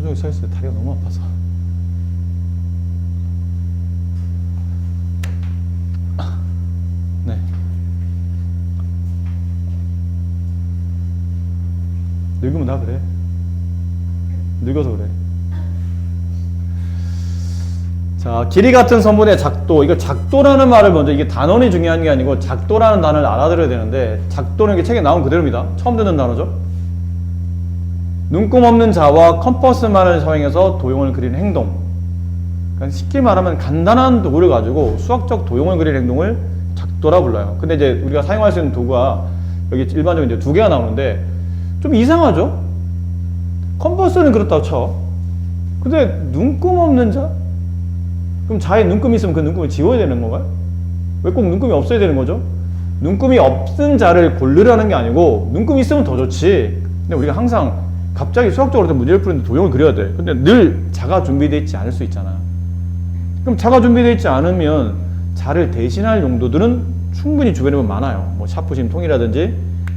종일 서 있을 때 다리가 너무 아파서. 네. 늙으면 나 그래. 늙어서 그래. 자, 길이 같은 선분의 작도. 이거 작도라는 말을 먼저, 이게 단원이 중요한 게 아니고 작도라는 단어를 알아들어야 되는데, 작도는 이게 책에 나온 그대로입니다. 처음 듣는 단어죠. 눈금 없는 자와 컴퍼스만을 사용해서 도형을 그리는 행동. 그러니까 쉽게 말하면 간단한 도구를 가지고 수학적 도형을 그리는 행동을 작도라 불러요. 근데 이제 우리가 사용할 수 있는 도구가 여기 일반적으로 이제 두 개가 나오는데 좀 이상하죠? 컴퍼스는 그렇다고 쳐. 근데 눈금 없는 자? 그럼 자에 눈금이 있으면 그 눈금을 지워야 되는 건가요? 왜 꼭 눈금이 없어야 되는 거죠? 눈금이 없은 자를 고르라는 게 아니고 눈금이 있으면 더 좋지. 근데 우리가 항상 갑자기 수학적으로 문제를 푸는데 도형을 그려야 돼. 근데 늘 자가 준비되어 있지 않을 수 있잖아. 그럼 자가 준비되어 있지 않으면 자를 대신할 용도들은 충분히 주변에 보면 많아요. 뭐 샤프심 통이라든지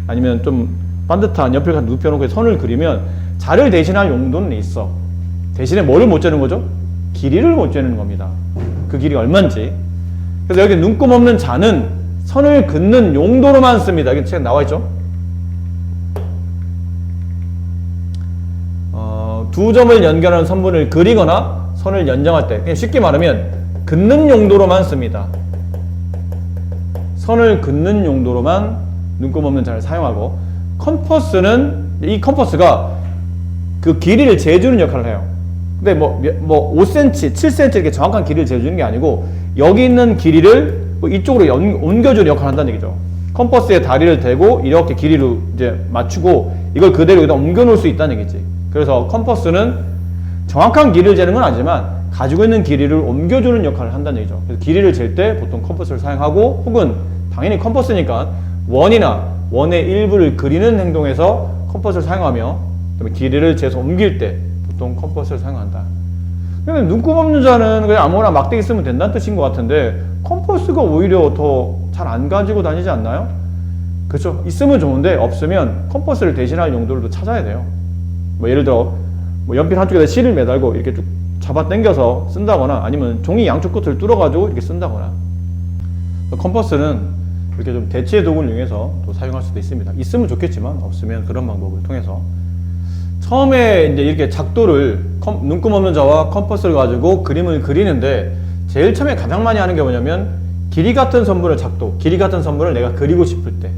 아니면 좀 반듯한 옆을 갖다 눕혀놓고 선을 그리면 자를 대신할 용도는 있어. 대신에 뭐를 못 재는 거죠? 길이를 못 재는 겁니다. 그 길이 얼마인지. 그래서 여기 눈금 없는 자는 선을 긋는 용도로만 씁니다. 여기 책에 나와 있죠? 두 점을 연결하는 선분을 그리거나 선을 연장할 때, 그냥 쉽게 말하면 긋는 용도로만 씁니다. 선을 긋는 용도로만 눈금 없는 자를 사용하고, 컴퍼스는, 이 컴퍼스가 그 길이를 재주는 역할을 해요. 근데 뭐 5cm, 7cm 이렇게 정확한 길이를 재주는 게 아니고 여기 있는 길이를 이쪽으로 옮겨주는 역할을 한다는 얘기죠. 컴퍼스에 다리를 대고 이렇게 길이를 이제 맞추고 이걸 그대로 여기다 옮겨 놓을 수 있다는 얘기지. 그래서 컴퍼스는 정확한 길이를 재는 건 아니지만 가지고 있는 길이를 옮겨주는 역할을 한다는 얘기죠. 그래서 길이를 잴 때 보통 컴퍼스를 사용하고, 혹은 당연히 컴퍼스니까 원이나 원의 일부를 그리는 행동에서 컴퍼스를 사용하며, 그다음에 길이를 재서 옮길 때 보통 컴퍼스를 사용한다. 근데 눈금 없는 자는 그냥 아무거나 막대기 쓰면 된다는 뜻인 것 같은데 컴퍼스가 오히려 더 잘 안 가지고 다니지 않나요? 그렇죠. 있으면 좋은데 없으면 컴퍼스를 대신할 용도를 찾아야 돼요. 뭐 예를 들어 뭐 연필 한쪽에다 실을 매달고 이렇게 쭉 잡아 당겨서 쓴다거나, 아니면 종이 양쪽 끝을 뚫어가지고 이렇게 쓴다거나. 컴퍼스는 이렇게 좀 대체 도구를 이용해서 또 사용할 수도 있습니다. 있으면 좋겠지만 없으면 그런 방법을 통해서. 처음에 이제 이렇게 작도를 눈금 없는 자와 컴퍼스를 가지고 그림을 그리는데 제일 처음에 가장 많이 하는 게 뭐냐면 길이 같은 선분을 작도, 길이 같은 선분을 내가 그리고 싶을 때.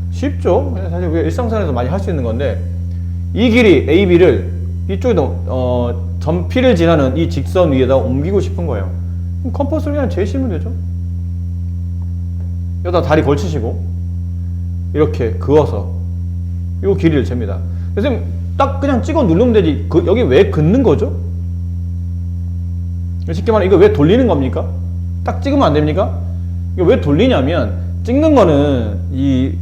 쉽죠? 사실 우리가 일상생활에서 많이 할 수 있는 건데, 이 길이 AB를 이쪽에다 점 P를 지나는 이 직선 위에다 옮기고 싶은 거예요. 그럼 컴퍼스를 그냥 재시면 되죠. 여기다 다리 걸치시고 이렇게 그어서 이 길이를 잽니다. 그래서 딱 그냥 찍어 누르면 되지. 여기 왜 긋는 거죠? 쉽게 말하면 이거 왜 돌리는 겁니까? 딱 찍으면 안 됩니까? 이거 왜 돌리냐면, 찍는 거는 이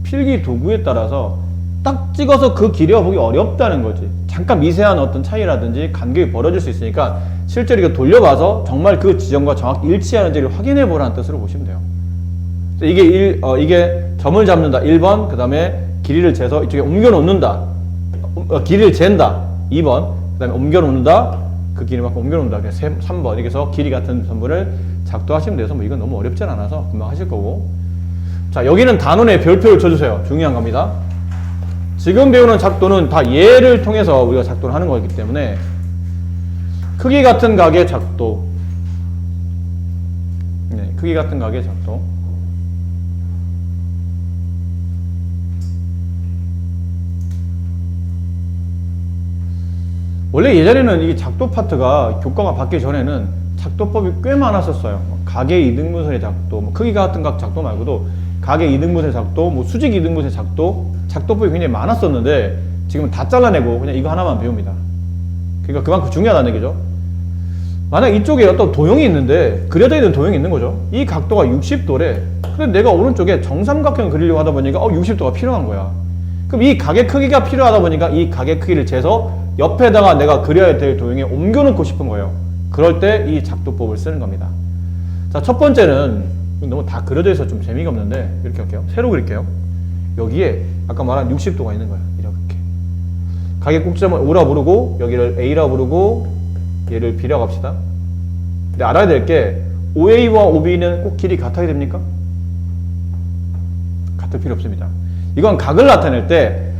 필기 도구에 따라서 딱 찍어서 그 길이가 보기 어렵다는 거지. 잠깐 미세한 어떤 차이라든지 간격이 벌어질 수 있으니까 실제로 이거 돌려봐서 정말 그 지점과 정확히 일치하는지를 확인해 보라는 뜻으로 보시면 돼요. 이게 점을 잡는다 1번, 그 다음에 길이를 재서 이쪽에 옮겨 놓는다, 길이를 잰다 2번, 그 다음에 옮겨 놓는다, 그 길이만큼 옮겨 놓는다 3번. 이렇게 해서 길이 같은 선분을 작도하시면 돼서 뭐 이건 너무 어렵진 않아서 금방 하실 거고. 자, 여기는 단원에 별표를 쳐주세요. 중요한 겁니다. 지금 배우는 작도는 다 예를 통해서 우리가 작도를 하는 거기 때문에 크기 같은 각의 작도, 네, 크기 같은 각의 작도. 원래 예전에는 이 작도 파트가 교과가 바뀌기 전에는 작도법이 꽤 많았었어요. 각의 이등분선의 작도, 뭐 크기 같은 각 작도 말고도 각의 이등분선의 작도, 뭐 수직 이등분선의 작도, 작도법이 굉장히 많았었는데 지금은 다 잘라내고 그냥 이거 하나만 배웁니다. 그러니까 그만큼 중요하다는 얘기죠. 만약 이쪽에 어떤 도형이 있는데 그려져 있는 도형이 있는 거죠. 이 각도가 60도래. 근데 내가 오른쪽에 정삼각형 그리려고 하다 보니까 60도가 필요한 거야. 그럼 이 각의 크기가 필요하다 보니까 이 각의 크기를 재서 옆에다가 내가 그려야 될 도형에 옮겨놓고 싶은 거예요. 그럴 때 이 작도법을 쓰는 겁니다. 자, 첫 번째는 너무 다 그려져 있어서 좀 재미가 없는데 이렇게 할게요. 새로 그릴게요. 여기에 아까 말한 60도가 있는 거예요. 이렇게. 가게 꼭지점을 O라 부르고 여기를 A라 부르고 얘를 B라고 합시다. 근데 알아야 될 게 OA와 OB는 꼭 길이 같아야 됩니까? 같을 필요 없습니다. 이건 각을 나타낼 때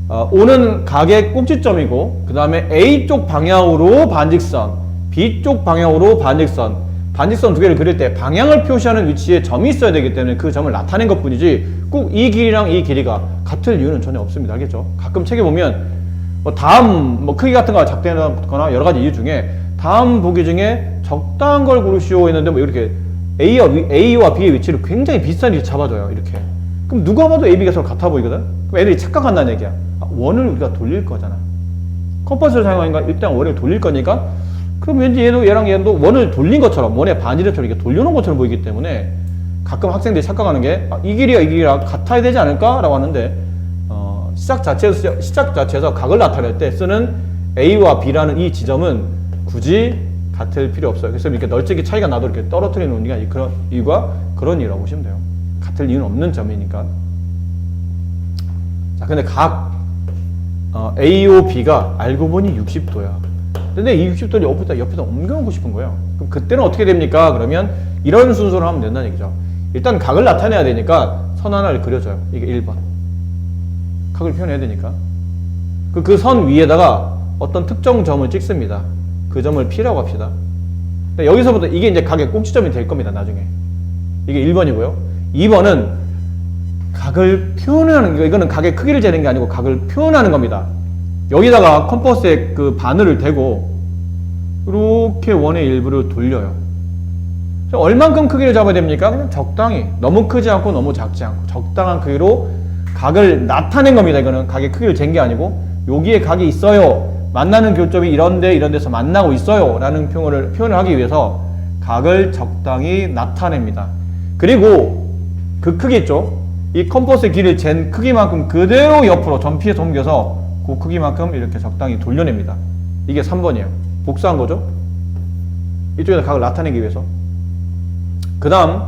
O는 각의 꼭지점이고 그 다음에 A쪽 방향으로 반직선, B쪽 방향으로 반직선, 반직선 두 개를 그릴 때 방향을 표시하는 위치에 점이 있어야 되기 때문에 그 점을 나타낸 것 뿐이지 꼭 이 길이랑 이 길이가 같을 이유는 전혀 없습니다. 알겠죠? 가끔 책에 보면 다음 크기 같은 거 작대거나 여러 가지 이유 중에 다음 보기 중에 적당한 걸 고르시오 했는데 이렇게 A와 B의 위치를 굉장히 비슷한 위치 잡아줘요. 이렇게. 그럼 누가 봐도 A, B가 서로 같아 보이거든? 그럼 애들이 착각한다는 얘기야. 원을 우리가 돌릴 거잖아. 컴퍼스를 사용하니까 일단 원을 돌릴 거니까 그럼 왠지 얘랑 얘도 원을 돌린 것처럼 원의 반지름처럼 이렇게 돌려놓은 것처럼 보이기 때문에 가끔 학생들이 착각하는 게 이 길이가 이 길이랑 같아야 되지 않을까? 라고 하는데 시작 자체에서 각을 나타낼 때 쓰는 A와 B라는 이 지점은 굳이 같을 필요 없어요. 그래서 이렇게 널찍이 차이가 나도 이렇게 떨어뜨려 놓은 게 그런 이유가 그런 이유라고 보시면 돼요. 같을 이유는 없는 점이니까. 자, 근데 각 AO, B가 알고 보니 60도야. 근데 이 60도를 옆에다 옮겨놓고 싶은 거예요. 그럼 그때는 어떻게 됩니까? 그러면 이런 순서로 하면 된다는 얘기죠. 일단 각을 나타내야 되니까 선 하나를 그려줘요. 이게 1번. 각을 표현해야 되니까. 그 선 위에다가 어떤 특정 점을 찍습니다. 그 점을 P라고 합시다. 여기서부터 이게 이제 각의 꼭지점이 될 겁니다. 나중에. 이게 1번이고요. 2번은 각을 표현하는 거, 이거는 각의 크기를 재는 게 아니고 각을 표현하는 겁니다. 여기다가 컴퍼스에 그 바늘을 대고 이렇게 원의 일부를 돌려요. 얼만큼 크기를 잡아야 됩니까? 그냥 적당히. 너무 크지 않고 너무 작지 않고 적당한 크기로 각을 나타낸 겁니다. 이거는 각의 크기를 잰 게 아니고 여기에 각이 있어요. 만나는 교점이 이런 데서 만나고 있어요. 라는 표현을 하기 위해서 각을 적당히 나타냅니다. 그리고 그 크기 있죠? 이 컴퍼스의 길을 잰 크기만큼 그대로 옆으로 점피해서 옮겨서 그 크기만큼 이렇게 적당히 돌려냅니다. 이게 3번이에요. 복사한 거죠? 이쪽에서 각을 나타내기 위해서. 그 다음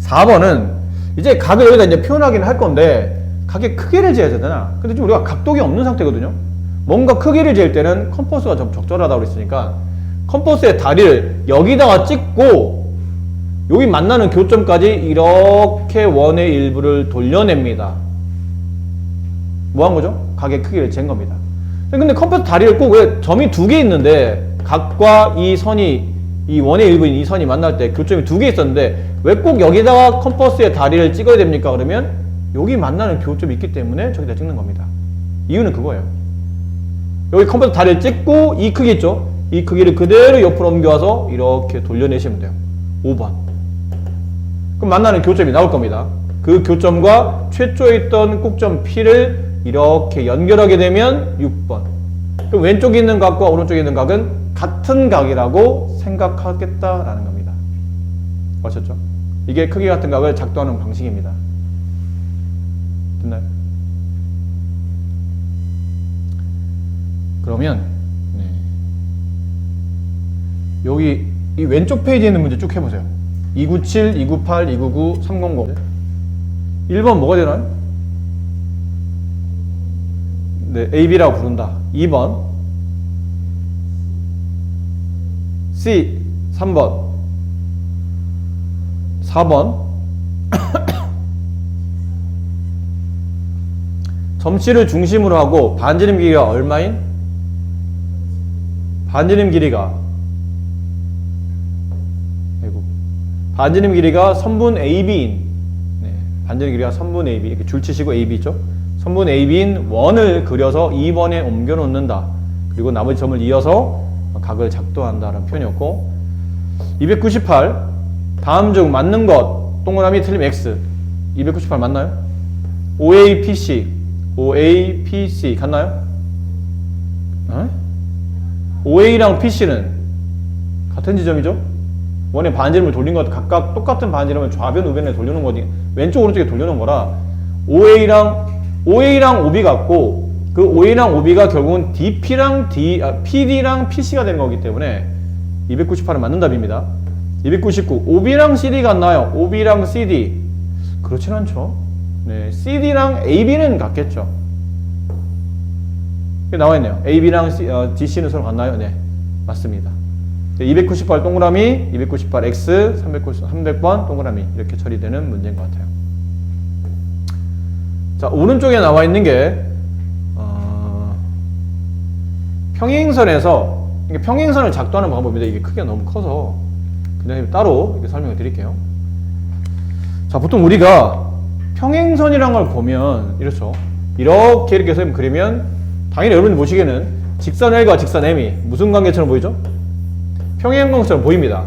4번은 이제 각을 여기다 이제 표현하기는 할 건데 각의 크기를 재야 되잖아. 근데 지금 우리가 각도기 없는 상태거든요. 뭔가 크기를 잴 때는 컴퍼스가 좀 적절하다고 그랬으니까 컴퍼스의 다리를 여기다가 찍고 여기 만나는 교점까지 이렇게 원의 일부를 돌려냅니다. 뭐 한 거죠? 각의 크기를 잰 겁니다. 근데 컴퍼스 다리를 꼭 왜 점이 두 개 있는데 각과 이 선이 이 원의 일부인 이 선이 만날 때 교점이 두 개 있었는데 왜 꼭 여기다가 컴퍼스의 다리를 찍어야 됩니까? 그러면 여기 만나는 교점이 있기 때문에 저기다 찍는 겁니다. 이유는 그거예요. 여기 컴퍼스 다리를 찍고 이 크기 있죠? 이 크기를 그대로 옆으로 옮겨와서 이렇게 돌려내시면 돼요. 5번. 그럼 만나는 교점이 나올 겁니다. 그 교점과 최초에 있던 꼭점 P를 이렇게 연결하게 되면 6번. 그럼 왼쪽에 있는 각과 오른쪽에 있는 각은 같은 각이라고 생각하겠다라는 겁니다. 아셨죠? 이게 크기 같은 각을 작도하는 방식입니다. 됐나요? 그러면 여기 이 왼쪽 페이지에 있는 문제 쭉 해보세요. 297, 298, 299, 300. 1번 뭐가 되나요? 네, AB라고 부른다. 2번 C, 3번 4번 점씨를 중심으로 하고 반지름 길이가 얼마인? 반지름 길이가 반지름 길이가 선분 AB인 반지름 길이가 선분 AB 이렇게 줄치시고 AB죠. 선분 AB인 원을 그려서 2번에 옮겨 놓는다. 그리고 나머지 점을 이어서 각을 작도한다라는 표현이었고 298 다음 중 맞는 것 동그라미 틀림 X 298 맞나요? OAPC OAPC 같나요? OA랑 PC는 같은 지점이죠? 원의 반지름을 돌린 것 각각 똑같은 반지름을 좌변 우변에 돌려놓은 거니 왼쪽 오른쪽에 돌려놓은 거라 OA랑 OB 같고 그 OA랑 OB가 결국은 PD랑 PC가 되는 거기 때문에 298은 맞는 답입니다. 299 OB랑 CD 같나요? OB랑 CD 그렇진 않죠. 네, CD랑 AB는 같겠죠. 나와 있네요. AB랑 DC는 서로 같나요? 네, 맞습니다. 298 동그라미, 298X, 300번 동그라미 이렇게 처리되는 문제인 것 같아요. 자, 오른쪽에 나와 있는 게 평행선에서 이게 평행선을 작도하는 방법인데 이게 크기가 너무 커서 그냥 따로 이렇게 설명을 드릴게요. 자, 보통 우리가 평행선이란 걸 보면 이렇죠. 이렇게 해서 그리면 당연히 여러분들 보시기에는 직선 L과 직선 M이 무슨 관계처럼 보이죠? 평행관계처럼 보입니다.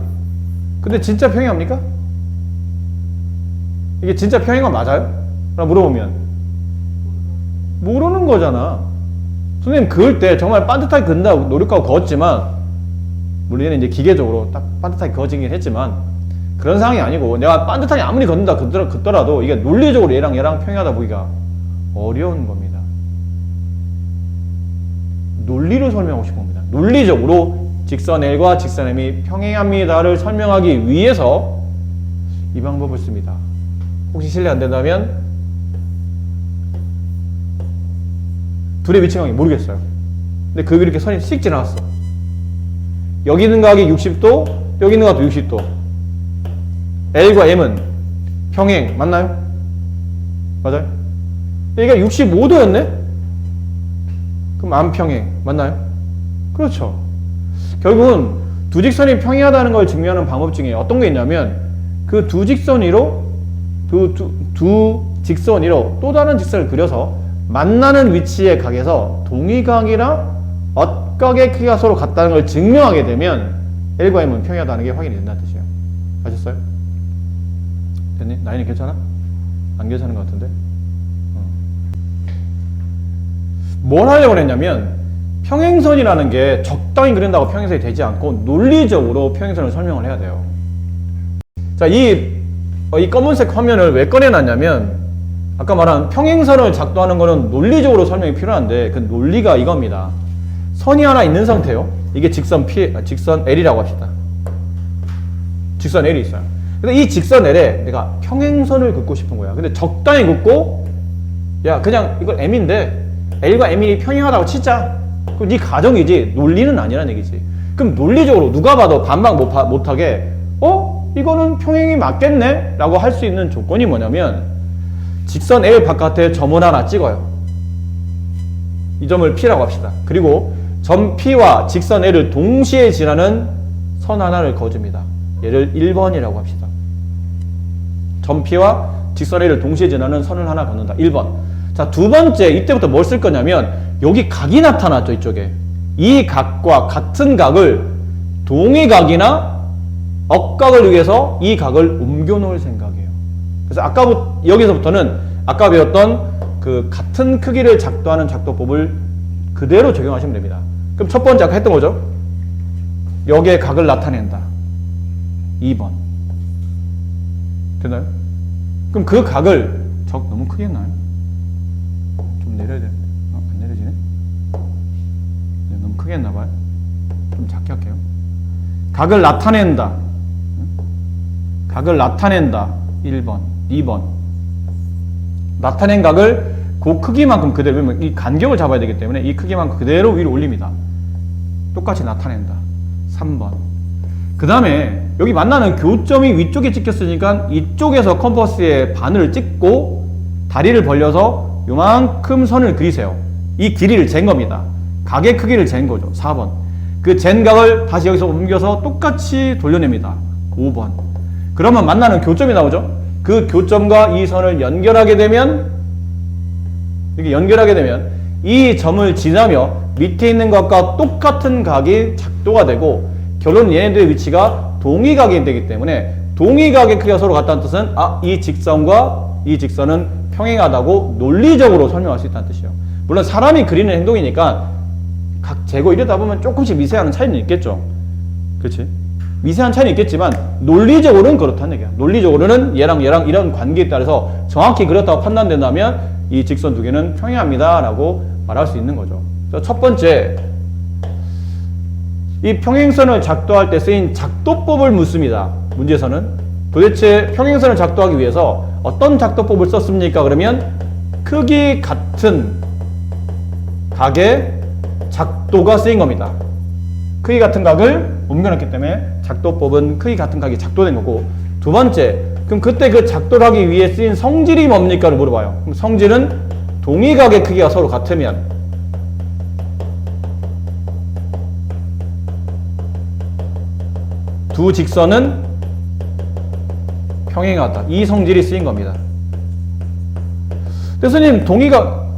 근데 진짜 평행합니까? 이게 진짜 평행관 맞아요? 라고 물어보면 모르는 거잖아. 선생님 그을 때 정말 반듯하게 그린다고 노력하고 그었지만 물론 얘는 이제 기계적으로 딱 반듯하게 그어지긴 했지만 그런 상황이 아니고 내가 반듯하게 아무리 긋더라도 이게 논리적으로 얘랑 평행하다 보기가 어려운 겁니다. 논리로 설명하고 싶은 겁니다. 논리적으로 직선 L과 직선 M이 평행합니다를 설명하기 위해서 이 방법을 씁니다. 혹시 실례 안 된다면 둘의 위치 관계 모르겠어요. 근데 그 이렇게 선이 씩 지나갔어. 여기 있는 각이 60도, 여기 있는 각도 60도. L과 M은 평행 맞나요? 맞아요? 여기가 65도였네? 그럼 안 평행 맞나요? 그렇죠. 결국은 두 직선이 평행하다는 걸 증명하는 방법 중에 어떤 게 있냐면 그 두 직선 위로 두 직선 위로 또 다른 직선을 그려서 만나는 위치의 각에서 동의각이랑 엇각의 크기가 서로 같다는 걸 증명하게 되면 L과 M은 평행하다는 게 확인이 된다는 뜻이에요. 아셨어요? 됐니? 나이는 괜찮아? 안 괜찮은 것 같은데? 뭘 하려고 했냐면 평행선이라는 게 적당히 그린다고 평행선이 되지 않고 논리적으로 평행선을 설명을 해야 돼요. 자, 이 검은색 화면을 왜 꺼내놨냐면 아까 말한 평행선을 작도하는 거는 논리적으로 설명이 필요한데 그 논리가 이겁니다. 선이 하나 있는 상태요. 이게 직선 L이라고 합시다. 직선 L이 있어요. 근데 이 직선 L에 내가 평행선을 긋고 싶은 거야. 근데 적당히 긋고 야 그냥 이건 M인데 L과 M이 평행하다고 치자. 그럼 네 가정이지 논리는 아니라는 얘기지. 그럼 논리적으로 누가 봐도 반박 못하게 이거는 평행이 맞겠네? 라고 할 수 있는 조건이 뭐냐면 직선 L 바깥에 점을 하나 찍어요. 이 점을 P라고 합시다. 그리고 점 P와 직선 L을 동시에 지나는 선 하나를 그어줍니다. 얘를 1번이라고 합시다. 점 P와 직선 L을 동시에 지나는 선을 하나 걷는다. 1번. 자, 두 번째, 이때부터 뭘 쓸 거냐면 여기 각이 나타났죠, 이쪽에. 이 각과 같은 각을 동의각이나 억각을 위해서 이 각을 옮겨 놓을 생각이에요. 그래서 여기서부터는 아까 배웠던 그 같은 크기를 작도하는 작도법을 그대로 적용하시면 됩니다. 그럼 첫 번째 아까 했던 거죠? 여기에 각을 나타낸다. 2번. 됐나요? 그럼 그 각을 너무 크게 했나요? 좀 내려야 되는데. 안 내려지네? 네, 너무 크게 했나봐요. 좀 작게 할게요. 각을 나타낸다. 각을 나타낸다. 1번, 2번. 나타낸 각을 그 크기만큼 그대로, 이 간격을 잡아야 되기 때문에 이 크기만큼 그대로 위로 올립니다. 똑같이 나타낸다. 3번. 그 다음에 여기 만나는 교점이 위쪽에 찍혔으니까 이쪽에서 컴퍼스의 바늘을 찍고 다리를 벌려서 요만큼 선을 그리세요. 이 길이를 잰 겁니다. 각의 크기를 잰 거죠. 4번. 그 잰 각을 다시 여기서 옮겨서 똑같이 돌려냅니다. 5번. 그러면 만나는 교점이 나오죠. 그 교점과 이 선을 연결하게 되면 이렇게 연결하게 되면 이 점을 지나며 밑에 있는 각과 똑같은 각이 작도가 되고 결론은 얘네들의 위치가 동의각이 되기 때문에 동의각의 크기가 서로 같다는 뜻은 이 직선과 이 직선은 평행하다고 논리적으로 설명할 수 있다는 뜻이에요. 물론 사람이 그리는 행동이니까 각 재고 이러다 보면 조금씩 미세한 차이는 있겠죠. 그렇지? 미세한 차이는 있겠지만 논리적으로는 그렇다는 얘기야. 논리적으로는 얘랑 이런 관계에 따라서 정확히 그렇다고 판단된다면 이 직선 두 개는 평행합니다 라고 말할 수 있는 거죠. 첫 번째, 이 평행선을 작도할 때 쓰인 작도법을 묻습니다. 문제에서는 도대체 평행선을 작도하기 위해서 어떤 작도법을 썼습니까? 그러면 크기 같은 각의 작도가 쓰인 겁니다. 크기 같은 각을 옮겨놨기 때문에 작도법은 크기 같은 각이 작도된 거고, 두 번째, 그럼 그때 그 작도를 하기 위해 쓰인 성질이 뭡니까를 물어봐요. 그럼 성질은 동의각의 크기가 서로 같으면 두 직선은 평행하다. 이 성질이 쓰인 겁니다. 교수님, 동의각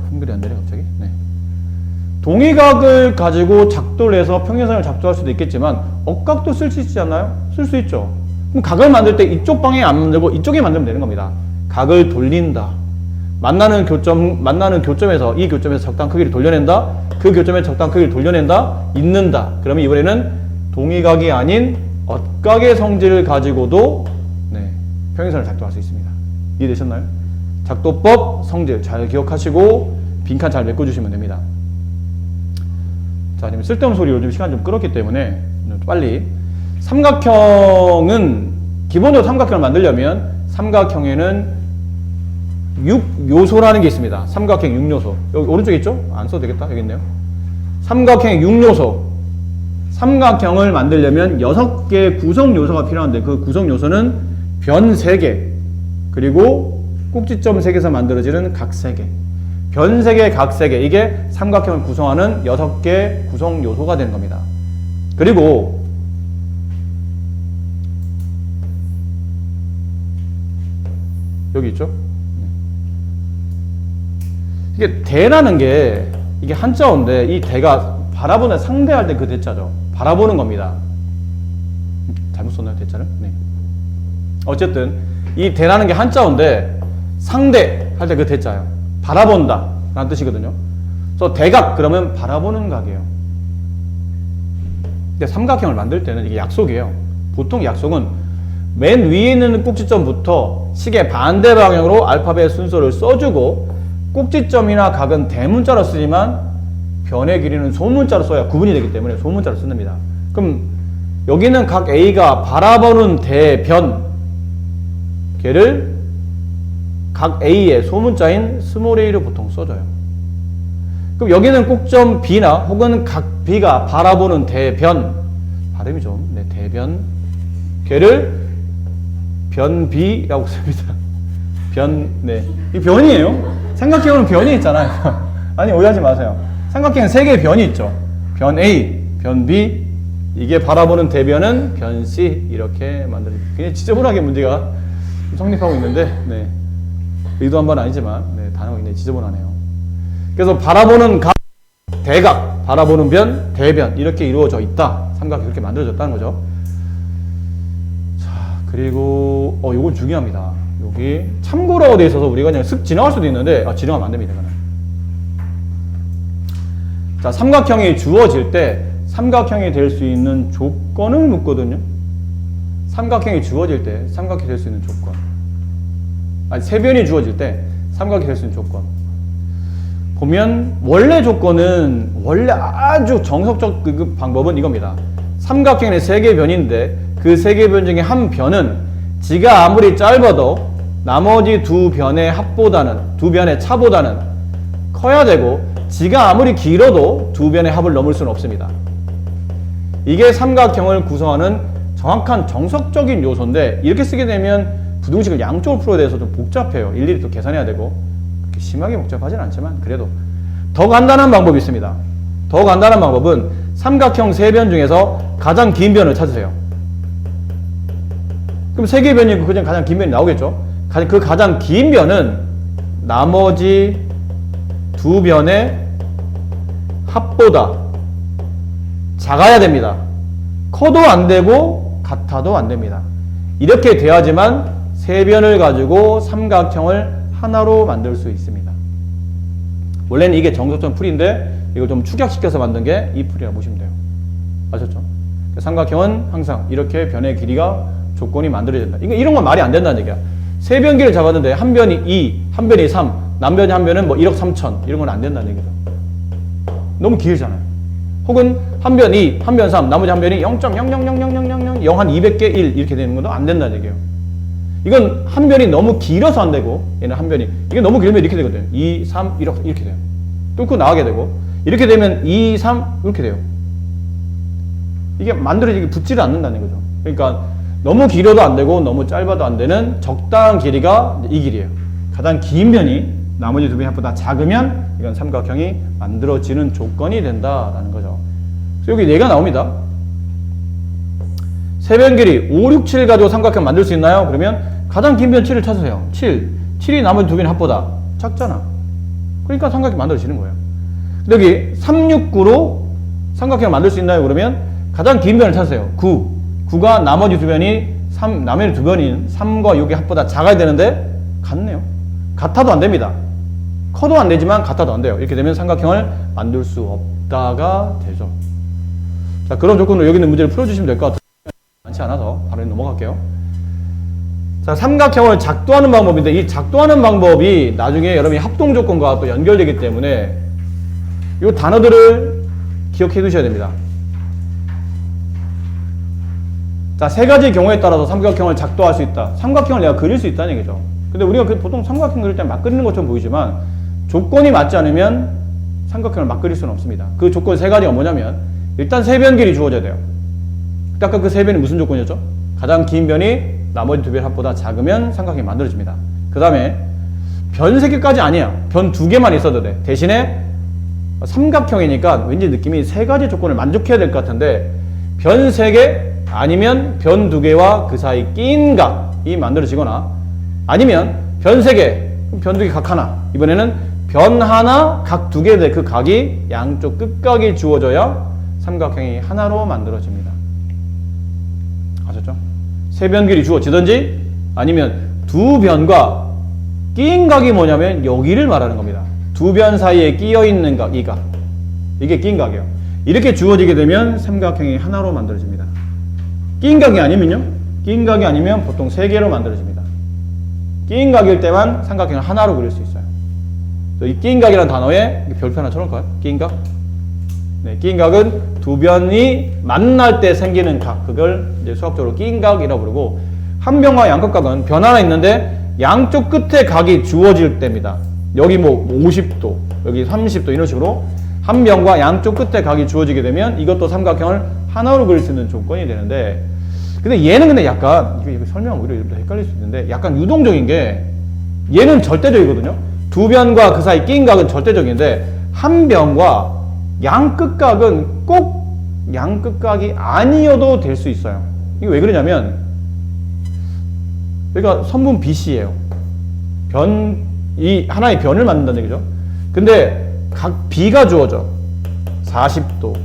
한글이 안 되네 갑자기. 네. 동의각을 가지고 작도를 해서 평행선을 작도할 수도 있겠지만 억각도 쓸 수 있지 않나요? 쓸 수 있죠. 그럼 각을 만들 때 이쪽 방향에 안 만들고 이쪽에 만들면 되는 겁니다. 각을 돌린다. 만나는 교점에서 이 교점에서 적당한 크기를 돌려낸다. 그 교점에서 적당한 크기를 돌려낸다. 잇는다. 그러면 이번에는 동의각이 아닌 억각의 성질을 가지고도 평행선을 작도할 수 있습니다. 이해되셨나요? 작도법, 성질 잘 기억하시고 빈칸 잘 메꿔주시면 됩니다. 자, 지금 쓸데없는 소리 요즘 시간 좀 끌었기 때문에 빨리. 삼각형은 기본적으로 삼각형을 만들려면 삼각형에는 6요소라는 게 있습니다. 삼각형 6요소. 여기 오른쪽에 있죠? 안 써도 되겠다. 여기 있네요. 삼각형 6요소. 삼각형을 만들려면 6개의 구성 요소가 필요한데 그 구성 요소는 변 3개, 그리고 꼭지점 3개에서 만들어지는 각 3개. 변 3개, 각 3개. 이게 삼각형을 구성하는 6개 구성 요소가 되는 겁니다. 그리고 여기 있죠? 이게 대라는 게 이게 한자어인데 이 대가 바라보는 상대할 때 그 대자죠. 바라보는 겁니다. 잘못 썼나요, 대자를? 네. 어쨌든 이 대라는 게 한자어인데 상대 할 때 그 대자예요. 바라본다 라는 뜻이거든요. 그래서 대각 그러면 바라보는 각이에요. 근데 삼각형을 만들 때는 이게 약속이에요. 보통 약속은 맨 위에 있는 꼭지점부터 시계 반대 방향으로 알파벳 순서를 써주고 꼭지점이나 각은 대문자로 쓰지만 변의 길이는 소문자로 써야 구분이 되기 때문에 소문자로 씁니다. 그럼 여기는 각 A가 바라보는 대변 걔를 각 A의 소문자인 스몰 a로 보통 써줘요. 그럼 여기는 꼭점 B나 혹은 각 B가 바라보는 대변, 발음이 좀, 네, 대변 걔를 변 B라고 씁니다. 변, 네. 이 변이에요. 삼각형은 변이 있잖아요. 아니, 오해하지 마세요. 삼각형은 3개의 변이 있죠. 변 A, 변 B, 이게 바라보는 대변은 변 C, 이렇게 만드는, 굉장히 지저분하게 문제가 성립하고 있는데, 네. 의도한 바는 아니지만, 네, 단어가 굉장히 지저분하네요. 그래서 바라보는 각, 대각, 바라보는 변, 대변, 이렇게 이루어져 있다. 삼각형이 이렇게 만들어졌다는 거죠. 자, 그리고, 요건 중요합니다. 여기 참고라고 되어 있어서 우리가 그냥 슥 지나갈 수도 있는데, 지나가면 안 됩니다, 이거는. 자, 삼각형이 주어질 때, 삼각형이 될 수 있는 조건을 묻거든요. 삼각형이 주어질 때, 삼각형이 될 수 있는 조건. 아니, 세변이 주어질 때, 삼각형이 될 수 있는 조건. 보면, 원래 조건은, 원래 아주 정석적 그 방법은 이겁니다. 삼각형의 3개의 변인데, 그 3개의 변 중에 한 변은, 지가 아무리 짧아도, 나머지 두 변의 합보다는, 두 변의 차보다는 커야 되고, 지가 아무리 길어도 두 변의 합을 넘을 수는 없습니다. 이게 삼각형을 구성하는 정확한 정석적인 요소인데, 이렇게 쓰게 되면 부등식을 양쪽으로 풀어야 돼서 좀 복잡해요. 일일이 또 계산해야 되고. 그렇게 심하게 복잡하진 않지만 그래도 더 간단한 방법이 있습니다. 더 간단한 방법은 삼각형 3변 중에서 가장 긴 변을 찾으세요. 그럼 3개의 변이 있고 그중 가장 긴 변이 나오겠죠. 그 가장 긴 변은 나머지 두 변의 합보다 작아야 됩니다. 커도 안 되고 같아도 안 됩니다. 이렇게 돼야지만 3변을 가지고 삼각형을 하나로 만들 수 있습니다. 원래는 이게 정석적 풀인데 이걸 좀 축약시켜서 만든 게 이 풀이라고 보시면 돼요. 아셨죠? 삼각형은 항상 이렇게 변의 길이가 조건이 만들어진다. 이런 건 말이 안 된다는 얘기야. 3변기를 잡았는데 한 변이 2, 한 변이 3, 남변이 한 변은 뭐 1억 3천 이런 건 안 된다는 얘기죠. 너무 길잖아요. 혹은 한 변 2, 한 변 3, 나머지 한 변이 0.0000000 0 한 200개 1 이렇게 되는 것도 안 된다는 얘기예요. 이건 한 변이 너무 길어서 안 되고, 얘는 한 변이 이게 너무 길면 이렇게 되거든요. 2, 3 이렇게 돼요. 뚫고 나가게 되고, 이렇게 되면 2, 3 이렇게 돼요. 이게 만들어지게 붙지를 않는다는 거죠. 그러니까 너무 길어도 안 되고 너무 짧아도 안 되는 적당한 길이가 이 길이에요. 가장 긴 변이 나머지 두 변이 합보다 작으면 이건 삼각형이 만들어지는 조건이 된다라는 거죠. 그래서 여기 4가 나옵니다. 세 변 길이 5, 6, 7 가지고 삼각형 만들 수 있나요? 그러면 가장 긴 변 7을 찾으세요. 7이 나머지 두 변이 합보다 작잖아. 그러니까 삼각형 만들어지는 거예요. 근데 여기 3, 6, 9로 삼각형을 만들 수 있나요? 그러면 가장 긴 변을 찾으세요. 9가 나머지 두 변이 나머지 두 변인 3과 6의 합보다 작아야 되는데 같네요. 같아도 안 됩니다. 커도 안 되지만 같아도 안 돼요. 이렇게 되면 삼각형을 만들 수 없다가 되죠. 자, 그런 조건으로 여기 있는 문제를 풀어주시면 될 것 같아요. 많지 않아서 바로 넘어갈게요. 자, 삼각형을 작도하는 방법인데 이 작도하는 방법이 나중에 여러분이 합동 조건과 또 연결되기 때문에 이 단어들을 기억해 두셔야 됩니다. 자, 세 가지 경우에 따라서 삼각형을 작도할 수 있다. 삼각형을 내가 그릴 수 있다는 얘기죠. 근데 우리가 보통 삼각형 그릴 때 막 그리는 것처럼 보이지만 조건이 맞지 않으면 삼각형을 막 그릴 수는 없습니다. 그 조건 세 가지가 뭐냐면 일단 세 변 길이 주어져야 돼요. 아까 그 세 변이 무슨 조건이었죠? 가장 긴 변이 나머지 두 변 합보다 작으면 삼각형이 만들어집니다. 그 다음에 변 세 개까지 아니야. 변 두 개만 있어도 돼. 대신에 삼각형이니까 왠지 느낌이 세 가지 조건을 만족해야 될 것 같은데 변 세 개 아니면 변 두 개와 그 사이 낀 각이 만들어지거나 아니면 변 세 개, 변 두 개 각 하나. 이번에는 변 하나, 각 두 개 돼. 그 각이 양쪽 끝각이 주어져야 삼각형이 하나로 만들어집니다. 아셨죠? 세 변 길이 주어지든지 아니면 두 변과 낀 각이 뭐냐면 여기를 말하는 겁니다. 두 변 사이에 끼어 있는 각, 이 각. 이게 낀 각이에요. 이렇게 주어지게 되면 삼각형이 하나로 만들어집니다. 낀 각이 아니면요? 낀 각이 아니면 보통 세 개로 만들어집니다. 낀 각일 때만 삼각형을 하나로 그릴 수 있어요. 이 낀 각이라는 단어에 별표 하나 쳐놓을까요? 낀 각. 네, 낀 각은 두 변이 만날 때 생기는 각. 그걸 이제 수학적으로 낀 각이라고 부르고 한 변과 양끝 각은 변 하나 있는데 양쪽 끝에 각이 주어질 때입니다. 여기 뭐 50도, 여기 30도 이런 식으로 한 변과 양쪽 끝에 각이 주어지게 되면 이것도 삼각형을 하나로 그릴 수 있는 조건이 되는데 근데 얘는 근데 약간 이거 설명하면 오히려 헷갈릴 수 있는데 약간 유동적인 게 얘는 절대적이거든요. 두 변과 그 사이 낀 각은 절대적인데 한 변과 양끝각은 꼭 양끝각이 아니어도 될 수 있어요. 이게 왜 그러냐면 그러니까 선분 BC예요. 이 하나의 변을 만든다는 얘기죠. 근데 각 B가 주어져 40도.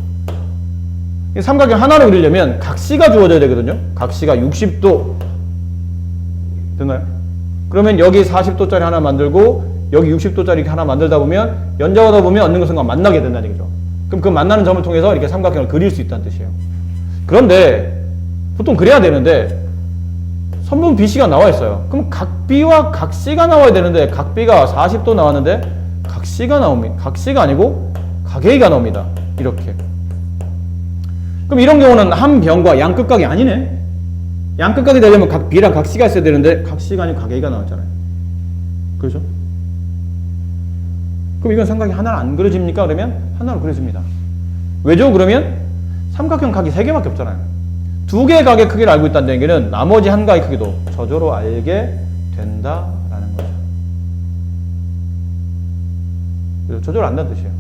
삼각형 하나로 그리려면 각 C가 주어져야 되거든요. 각 C가 60도. 됐나요? 그러면 여기 40도짜리 하나 만들고 여기 60도짜리 하나 만들다 보면 연장하다 보면 어느 순간 만나게 된다는 얘기죠. 그럼 그 만나는 점을 통해서 이렇게 삼각형을 그릴 수 있다는 뜻이에요. 그런데 보통 그래야 되는데 선분 BC가 나와 있어요. 그럼 각 B와 각 C가 나와야 되는데 각 B가 40도 나왔는데 각 C가 나옵니다. 각 C가 아니고 각 A가 나옵니다. 이렇게. 그럼 이런 경우는 한 변과 양끝각이 아니네. 양끝각이 되려면 각 B랑 각 C가 있어야 되는데 각 C가 아니고 각 A가 나왔잖아요. 그렇죠? 그럼 이건 삼각형이 하나로 안 그려집니까? 그러면 하나로 그려집니다. 왜죠? 그러면 삼각형 각이 3개밖에 없잖아요. 2개의 각의 크기를 알고 있다는 얘기는 나머지 한 각의 크기도 저절로 알게 된다라는 거죠. 그래서 저절로 안다는 뜻이에요.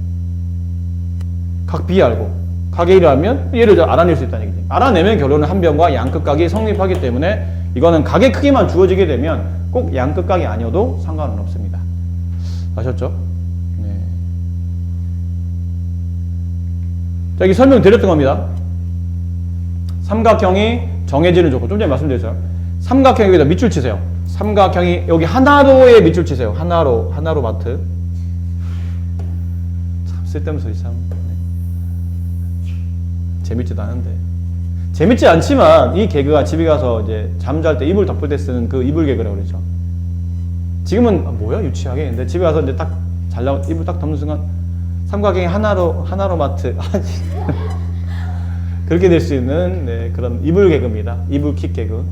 각 B 알고 각 A를 알면 얘를 알아낼 수 있다는 얘기지. 알아내면 결론은 한 변과 양끝각이 성립하기 때문에 이거는 각의 크기만 주어지게 되면 꼭 양끝각이 아니어도 상관은 없습니다. 아셨죠? 네. 자, 여기 설명드렸던 겁니다. 삼각형이 정해지는 조건. 좀 전에 말씀드렸어요. 삼각형 여기다 밑줄 치세요. 삼각형이 여기 하나로에 밑줄 치세요. 하나로 마트. 참 쓸데없는 소리 참. 재밌지도 않은데. 재밌지 않지만 이 개그가 집에 가서 이제 잠잘 때 이불 덮을 때 쓰는 그 이불 개그라고 그러죠. 지금은 뭐야 유치하게. 근데 집에 가서 이제 딱 잘라 이불 딱 덮는 순간 삼각형이 하나로 마트. 그렇게 될 수 있는 네, 그런 이불 개그입니다. 이불킥 개그.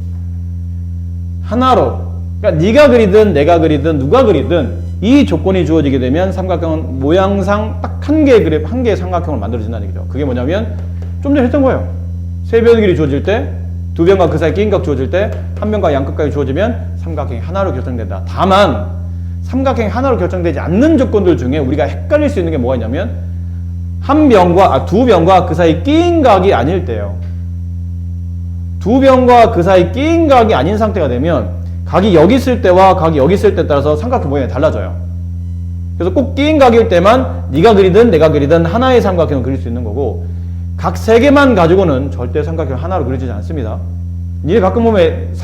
하나로, 그러니까 네가 그리든 내가 그리든 누가 그리든 이 조건이 주어지게 되면 삼각형은 모양상 딱 한 개의 삼각형을 만들어진다는 얘기죠. 그게 뭐냐면 좀 전에 했던 거예요. 세 변의 길이 주어질 때, 두 변과 그 사이 끼인 각 주어질 때, 한 변과 양끝각이 주어지면 삼각형이 하나로 결정된다. 다만 삼각형이 하나로 결정되지 않는 조건들 중에 우리가 헷갈릴 수 있는 게 뭐가 있냐면 두 변과 그 사이 끼인 각이 아닐 때요. 두 변과 그 사이 끼인 각이 아닌 상태가 되면 각이 여기 있을 때와 각이 여기 있을 때에 따라서 삼각형 모양이 달라져요. 그래서 꼭 끼인 각일 때만 네가 그리든 내가 그리든 하나의 삼각형을 그릴 수 있는 거고, 각 세 개만 가지고는 절대 삼각형 하나로 그려지지 않습니다. 니네 가끔 보면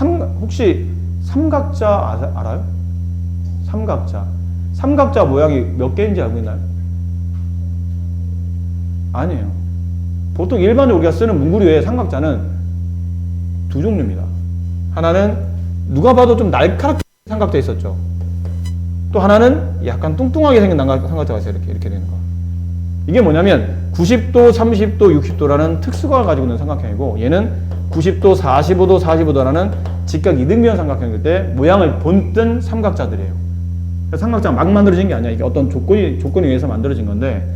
혹시 삼각자 알아요? 삼각자 모양이 몇 개인지 알고 있나요? 아니에요. 보통 일반적으로 우리가 쓰는 문구류 외에 삼각자는 두 종류입니다. 하나는 누가 봐도 좀 날카롭게 삼각자 있었죠. 또 하나는 약간 뚱뚱하게 생긴 삼각자가 있어요. 이렇게 되는 거. 이게 뭐냐면 90도, 30도, 60도라는 특수각을 가지고 있는 삼각형이고, 얘는 90도, 45도, 45도라는 직각 이등변 삼각형일 때 모양을 본뜬 삼각자들이에요. 삼각자가 막 만들어진 게 아니야. 이게 어떤 조건에 의해서 만들어진 건데,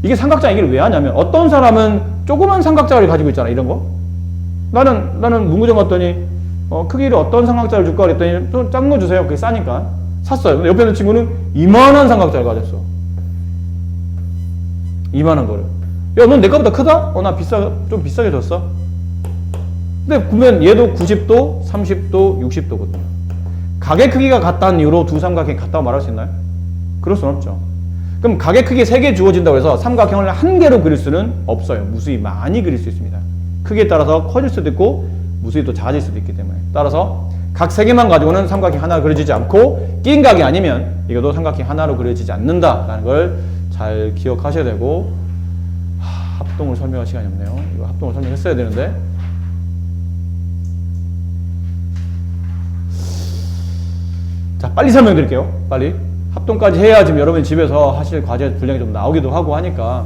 이게 삼각자 얘기를 왜 하냐면 어떤 사람은 조그만 삼각자를 가지고 있잖아. 이런 거. 나는 문구점 갔더니 크기를 어떤 삼각자를 줄까 그랬더니 좀 작은 거 주세요. 그게 싸니까 샀어요. 근데 옆에 있는 친구는 이만한 삼각자를 가졌어. 이만한 거를. 야, 넌 내 거보다 크다? 나 좀 비싸게 줬어. 근데 보면 얘도 90도, 30도, 60도거든요. 각의 크기가 같다는 이유로 두 삼각형이 같다고 말할 수 있나요? 그럴 수는 없죠. 그럼 각의 크기 3개 주어진다고 해서 삼각형을 한 개로 그릴 수는 없어요. 무수히 많이 그릴 수 있습니다. 크기에 따라서 커질 수도 있고 무수히 또 작아질 수도 있기 때문에, 따라서 각 3개만 가지고는 삼각형 하나로 그려지지 않고 끼인 각이 아니면 이것도 삼각형 하나로 그려지지 않는다라는 걸 잘 기억하셔야 되고, 합동을 설명할 시간이 없네요. 이거 합동을 설명했어야 되는데. 자, 빨리 설명드릴게요. 빨리. 합동까지 해야 지금 여러분이 집에서 하실 과제 분량이 좀 나오기도 하고 하니까.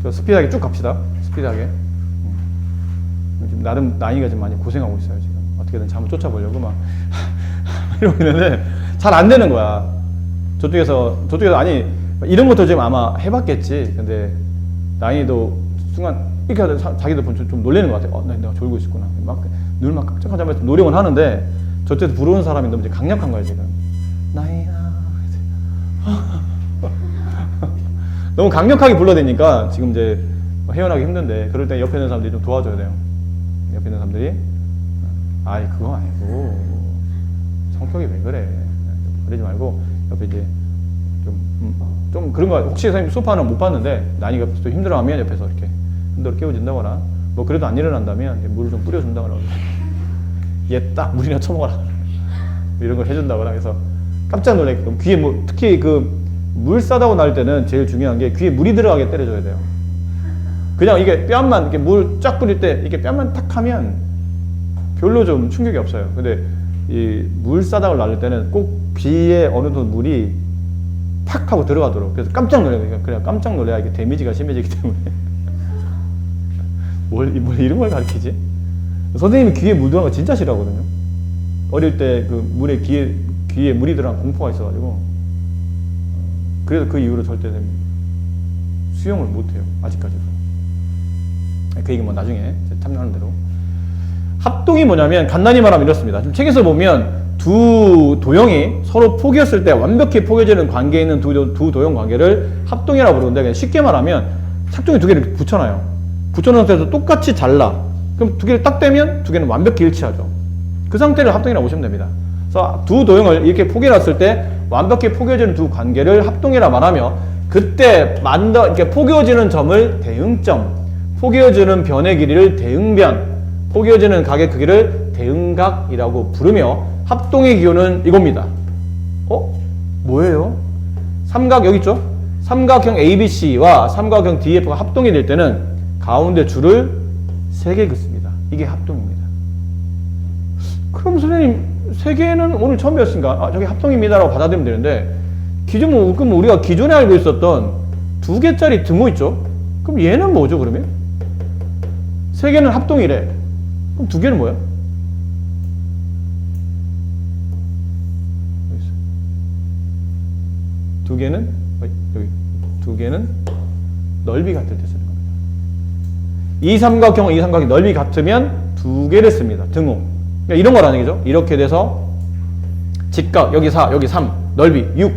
스피드하게 쭉 갑시다. 스피드하게. 지금 나름 나이가 좀 많이 고생하고 있어요. 지금 어떻게든 잠을 쫓아보려고 막 이러고 있는데 잘 안 되는 거야. 저쪽에서 아니 이런 것도 지금 아마 해봤겠지. 근데 나이도 순간 이렇게 하다 자기도 좀 놀라는 것 같아요. 내가 졸고 있었구나. 막 눈을 막 깜짝깜짝 하면서 노력은 하는데 저쪽에서 부르는 사람이 너무 이제 강력한 거야 지금. 나이야. 너무 강력하게 불러대니까 지금 이제 헤어나기 힘든데, 그럴 때 옆에 있는 사람들이 좀 도와줘야 돼요. 옆에 있는 사람들이 아이 그거 아니고 성격이 왜 그래, 그러지 말고 옆에 이제 좀 그런 거, 혹시 선생님 소파는 못 봤는데 나이가 또 힘들어하면 옆에서 이렇게 흔들어 깨워준다거나, 뭐 그래도 안 일어난다면 물을 좀 뿌려준다거나, 얘 딱 물이나 쳐먹어라 이런 걸 해준다거나 해서 깜짝 놀래게끔 귀에 특히 물 싸다고 날 때는 제일 중요한 게 귀에 물이 들어가게 때려줘야 돼요. 그냥 이게 뺨만 이렇게 물 쫙 뿌릴 때 이게 뺨만 탁 하면 별로 좀 충격이 없어요. 근데 이 물 싸다고 날 때는 꼭 귀에 어느 정도 물이 탁 하고 들어가도록, 그래서 깜짝 놀래요. 그냥 깜짝 놀래야 이게 데미지가 심해지기 때문에. 뭘 이런 걸 가르치지? 선생님이 귀에 물 들어간 거 진짜 싫어하거든요. 어릴 때 귀에 물이 들어간 공포가 있어가지고. 그래서 그 이후로 절대 수영을 못해요. 아직까지도. 그 얘기는 뭐 나중에 참여하는 대로. 합동이 뭐냐면 간단히 말하면 이렇습니다. 지금 책에서 보면 두 도형이 서로 포개었을 때 완벽히 포개지는 관계에 있는 두 도형 관계를 합동이라고 부르는데, 그냥 쉽게 말하면 착종이 두 개를 붙여놔요. 붙여놓은 상태에서 똑같이 잘라. 그럼 두 개를 딱 떼면 두 개는 완벽히 일치하죠. 그 상태를 합동이라고 보시면 됩니다. 그래서 두 도형을 이렇게 포개놨을 때 완벽히 포개지는 두 관계를 합동이라 말하며, 그때 이렇게 포개어지는 점을 대응점, 포개어지는 변의 길이를 대응변, 포개어지는 각의 크기를 대응각이라고 부르며, 합동의 기호는 이겁니다. 뭐예요? 삼각 여기 있죠? 삼각형 ABC와 삼각형 DF가 합동이 될 때는 가운데 줄을 3개 긋습니다. 이게 합동입니다. 그럼 선생님 3개는 오늘 처음 배웠으니까 저게 합동입니다라고 받아들이면 되는데, 그럼 우리가 기존에 알고 있었던 두 개짜리 등호 있죠? 그럼 얘는 뭐죠, 그러면? 세 개는 합동이래. 그럼 두 개는 뭐야? 두 개는, 여기. 두 개는 넓이 같을 때 쓰는 겁니다. 이 삼각형 넓이 같으면 두 개를 씁니다. 등호. 그러니까 이런 거라는 얘기죠. 이렇게 돼서 직각, 여기 4, 여기 3, 넓이 6.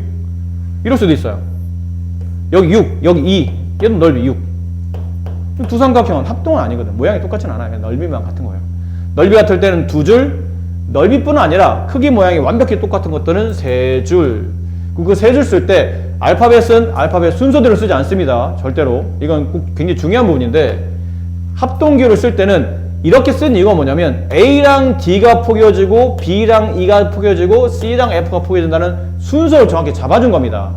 이럴 수도 있어요. 여기 6, 여기 2. 얘도 넓이 6. 두 삼각형은 합동은 아니거든. 모양이 똑같진 않아요. 그냥 넓이만 같은 거예요. 넓이 같을 때는 두 줄, 넓이뿐 아니라 크기 모양이 완벽히 똑같은 것들은 세 줄. 그 세 줄 쓸 때 알파벳은 알파벳 순서대로 쓰지 않습니다. 절대로. 이건 꼭 굉장히 중요한 부분인데 합동기호를 쓸 때는 이렇게 쓴 이유가 뭐냐면 A랑 D가 포개어지고 B랑 E가 포개어지고 C랑 F가 포개어진다는 순서를 정확히 잡아준 겁니다.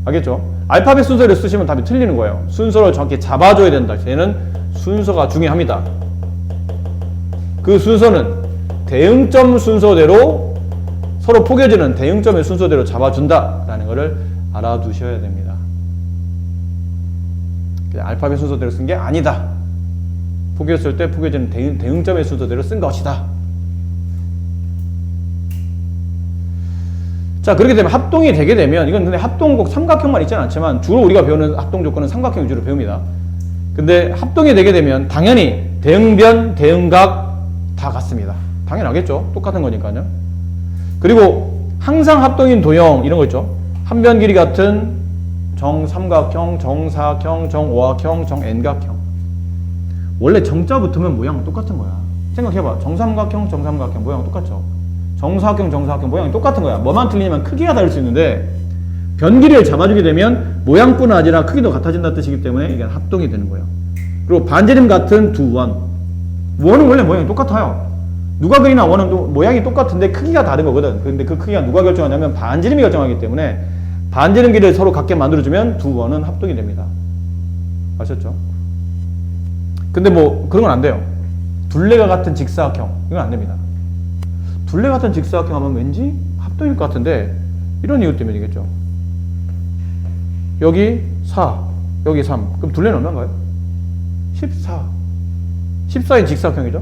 알겠죠? 알파벳 순서를 쓰시면 답이 틀리는 거예요. 순서를 정확히 잡아줘야 된다. 얘는 순서가 중요합니다. 그 순서는 대응점 순서대로 서로 포개지는 대응점의 순서대로 잡아준다라는 것을 알아두셔야 됩니다. 알파벳 순서대로 쓴 게 아니다. 포개졌을 때 포개지는 대응점의 순서대로 쓴 것이다. 자, 그렇게 되면 합동이 되게 되면, 이건 근데 합동 꼭 삼각형만 있지는 않지만 주로 우리가 배우는 합동 조건은 삼각형 위주로 배웁니다. 근데 합동이 되게 되면 당연히 대응변, 대응각 다 같습니다. 당연하겠죠. 똑같은 거니까요. 그리고 항상 합동인 도형 이런 거 있죠. 한 변 길이 같은 정삼각형, 정사각형, 정오각형, 정n각형. 원래 정자 붙으면 모양은 똑같은 거야. 생각해봐. 정삼각형, 정삼각형 모양 똑같죠. 정사각형, 정사각형 모양이 똑같은 거야. 뭐만 틀리냐면 크기가 다를 수 있는데 변 길이를 잡아주게 되면 모양뿐 아니라 크기도 같아진다는 뜻이기 때문에 이게 합동이 되는 거예요. 그리고 반지름 같은 두 원. 원은 원래 모양이 똑같아요. 누가 그리나 원은 또 모양이 똑같은데 크기가 다른 거거든. 근데 그 크기가 누가 결정하냐면 반지름이 결정하기 때문에 반지름 길이를 서로 같게 만들어주면 두 원은 합동이 됩니다. 아셨죠? 근데 뭐 그런 건 안 돼요. 둘레가 같은 직사각형 이건 안 됩니다. 둘레 같은 직사각형 하면 왠지 합동일 것 같은데 이런 이유 때문이겠죠. 여기 4, 여기 3. 그럼 둘레는 얼마인가요? 14. 14인 직사각형이죠.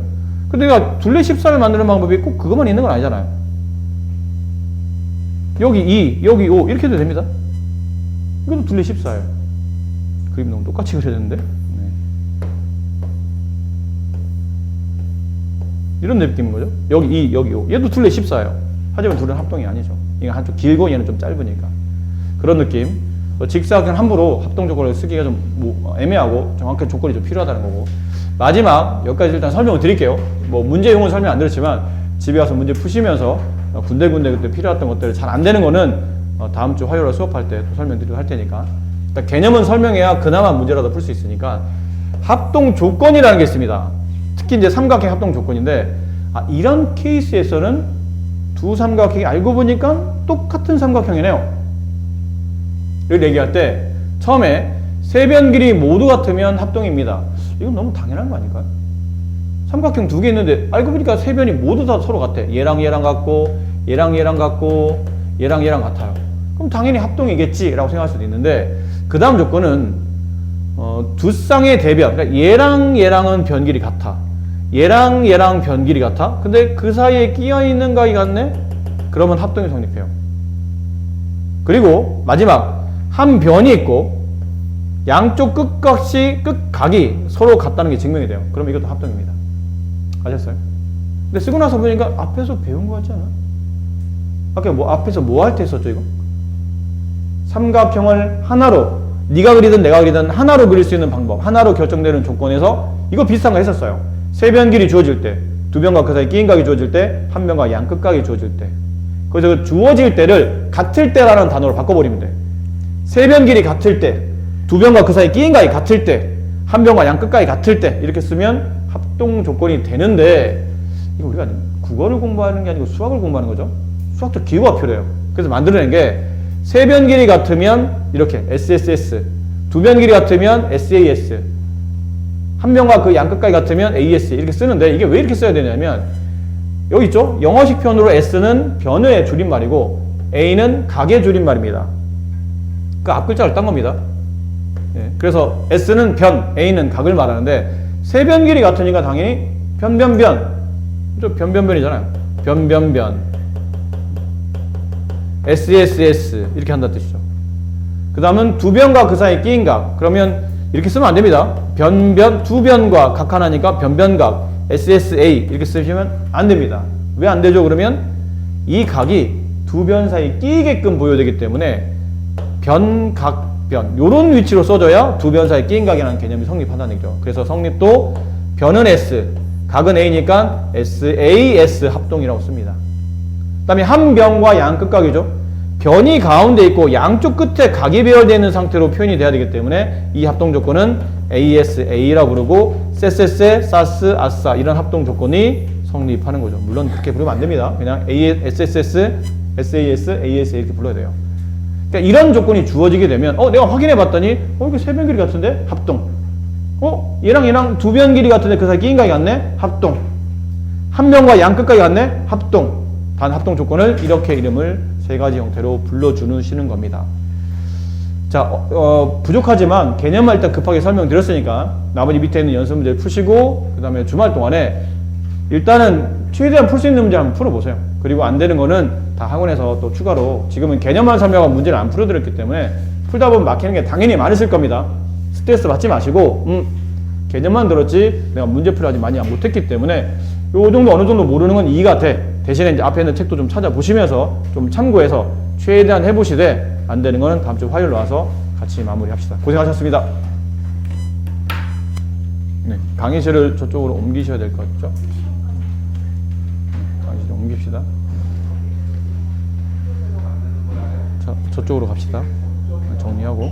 근데 내가 둘레 14를 만드는 방법이 꼭 그것만 있는 건 아니잖아요. 여기 2, 여기 5 이렇게 해도 됩니다. 이것도 둘레 14예요. 그림 너무 똑같이 그려야 되는데. 이런 느낌인 거죠. 여기 2, 여기 5. 얘도 둘레 14예요. 하지만 둘은 합동이 아니죠. 이게 한쪽 길고 얘는 좀 짧으니까. 그런 느낌. 직사각형 함부로 합동 조건을 쓰기가 좀 애매하고 정확한 조건이 좀 필요하다는 거고. 마지막 여기까지 일단 설명을 드릴게요. 뭐 문제용은 설명 안 드렸지만 집에 가서 문제 푸시면서 군데군데 그때 필요했던 것들 잘 안 되는 거는 다음 주 화요일에 수업할 때 또 설명드리고 할 테니까 일단 개념은 설명해야 그나마 문제라도 풀 수 있으니까 합동 조건이라는 게 있습니다. 특히 이제 삼각형 합동 조건인데 이런 케이스에서는 두 삼각형이 알고 보니까 똑같은 삼각형이네요. 이걸 얘기할 때 처음에 세 변 길이 모두 같으면 합동입니다. 이건 너무 당연한 거 아닐까요? 삼각형 두 개 있는데 알고 보니까 세 변이 모두 다 서로 같아. 얘랑 얘랑 같고 얘랑 얘랑 같고 얘랑 얘랑 같아요. 그럼 당연히 합동이겠지 라고 생각할 수도 있는데 그 다음 조건은 두 쌍의 대변, 그러니까 얘랑 얘랑은 변 길이 같아. 얘랑 얘랑 변 길이 같아. 근데 그 사이에 끼어있는 각이 같네? 그러면 합동이 성립해요. 그리고 마지막 한 변이 있고 양쪽 끝각이 서로 같다는 게 증명이 돼요. 그럼 이것도 합동입니다. 아셨어요? 근데 쓰고 나서 보니까 앞에서 배운 거 같지 않아? 아까 앞에서 뭐 할 때 했었죠, 이거? 삼각형을 하나로, 네가 그리든 내가 그리든 하나로 그릴 수 있는 방법, 하나로 결정되는 조건에서 이거 비슷한 거 했었어요. 세 변 길이 주어질 때, 두 변과 그 사이 끼인 각이 주어질 때, 한 변과 양 끝각이 주어질 때. 그래서 그 주어질 때를 같을 때라는 단어로 바꿔버리면 돼. 세 변 길이 같을 때, 두 변과 그 사이 끼인 각이 같을 때, 한 변과 양 끝각이 같을 때 이렇게 쓰면 합동 조건이 되는데 이거 우리가 국어를 공부하는 게 아니고 수학을 공부하는 거죠. 수학도 기호가 필요해요. 그래서 만들어낸 게 세 변 길이 같으면 이렇게 SSS, 두 변 길이 같으면 SAS, 한 변과 그 양 끝각이 같으면 AS 이렇게 쓰는데 이게 왜 이렇게 써야 되냐면 여기 있죠? 영어식 표현으로 S는 변의 줄임말이고 A는 각의 줄임말입니다. 그 앞 글자를 딴 겁니다. 그래서 S는 변, A는 각을 말하는데 세변 길이 같으니까 당연히 변변변. 변변변이잖아요. 변변변. SSS 이렇게 한다 뜻이죠. 그 다음은 두 변과 그 사이에 끼인 각. 그러면 이렇게 쓰면 안 됩니다. 변변, 두 변과 각 하나니까 변변각. SSA 이렇게 쓰시면 안 됩니다. 왜 안 되죠? 그러면 이 각이 두 변 사이에 끼게끔 보여되기 때문에 변각변 요런 위치로 써줘야 두 변 사이에 끼인 각이라는 개념이 성립한다는 얘기죠. 그래서 성립도 변은 S, 각은 A니까 SAS 합동이라고 씁니다. 그 다음에 한 변과 양 끝각이죠. 변이 가운데 있고 양쪽 끝에 각이 배열되어 있는 상태로 표현이 돼야 되기 때문에 이 합동 조건은 ASA라고 부르고 SSE, SAS, ASA 이런 합동 조건이 성립하는 거죠. 물론 그렇게 부르면 안 됩니다. 그냥 SSS, SAS, ASA 이렇게 불러야 돼요. 그러니까 이런 조건이 주어지게 되면 내가 확인해 봤더니 이거 세 변 길이 같은데? 합동. 얘랑 두 변 길이 같은데 그 사이 끼인 각이 같네? 합동. 한 변과 양 끝각이 같네? 합동. 단 합동 조건을 이렇게 이름을 세 가지 형태로 불러주시는 겁니다. 자, 부족하지만 개념만 일단 급하게 설명드렸으니까 나머지 밑에 있는 연습 문제를 푸시고 그 다음에 주말 동안에 일단은 최대한 풀 수 있는 문제 한번 풀어보세요. 그리고 안 되는 거는 다 학원에서 또 추가로 지금은 개념만 설명하고 문제를 안 풀어드렸기 때문에 풀다 보면 막히는 게 당연히 많으실 겁니다. 스트레스 받지 마시고 개념만 들었지 내가 문제 풀이 아직 많이 못했기 때문에 요 정도 어느 정도 모르는 건 이해가 돼. 대신에 이제 앞에 있는 책도 좀 찾아보시면서 좀 참고해서 최대한 해보시되 안 되는 거는 다음 주 화요일 와서 같이 마무리합시다. 고생하셨습니다. 네, 강의실을 저쪽으로 옮기셔야 될 것 같죠? 강의실 옮깁시다. 자, 저쪽으로 갑시다. 정리하고.